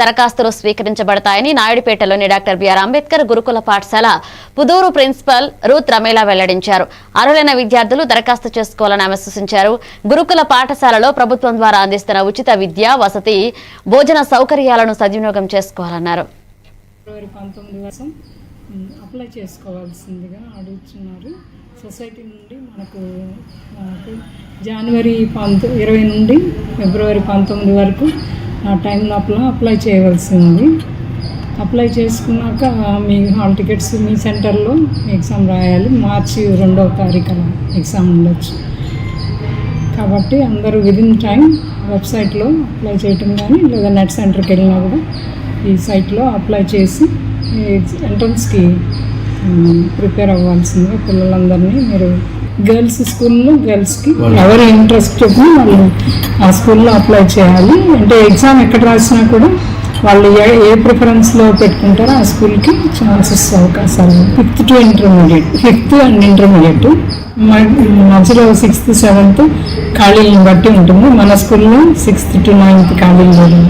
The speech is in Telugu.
దరఖాస్తులు స్వీకరించబడతాయని నాయుడుపేటలోని డాక్టర్ బిఆర్ అంబేద్కర్ గురుకుల పాఠశాల పుదూరు ప్రిన్సిపల్ రూత్ రమేలా వెల్లడించారు. అర్హులైన విద్యార్థులు దరఖాస్తు చేసుకోవాలని ఆమె సూచించారు. గురుకుల పాఠశాలలో ప్రభుత్వం ద్వారా అందిస్తున్న ఉచిత విద్య, వసతి, భోజన సౌకర్యాలను సద్వినియోగం చేసుకోవాలన్నారు. అప్లై చేసుకోవాల్సిందిగా అడుగుతున్నారు. సొసైటీ నుండి మనకు జనవరి 20 నుండి ఫిబ్రవరి 19 వరకు ఆ టైం లోపల అప్లై చేయవలసింది. అప్లై చేసుకున్నాక మీ హాల్ టికెట్స్ మీ సెంటర్లో ఎగ్జామ్ రాయాలి. మార్చి 2వ తారీఖున ఎగ్జామ్ ఉండొచ్చు. కాబట్టి అందరూ విదిన్ టైం వెబ్సైట్లో అప్లై చేయటం కానీ లేదా నెట్ సెంటర్కి వెళ్ళినా కూడా ఈ సైట్లో అప్లై చేసి ఎంట్రన్స్కి ప్రిపేర్ అవ్వాల్సిందిగా పిల్లలందరినీ మీరు గర్ల్స్ స్కూల్లో గర్ల్స్కి ఎవరి ఇంట్రెస్ట్ చెప్పి వాళ్ళు ఆ స్కూల్లో అప్లై చేయాలి. అంటే ఎగ్జామ్ ఎక్కడ రాసినా కూడా వాళ్ళు ఏ ప్రిఫరెన్స్లో పెట్టుకుంటారో ఆ స్కూల్కి ఛాన్సెస్ అవకాశాలు 5th to intermediate, 5th and intermediate మధ్యలో 6th, 7th ఖాళీలను బట్టి ఉంటుంది. మన స్కూల్లో 6th to 9th ఖాళీలు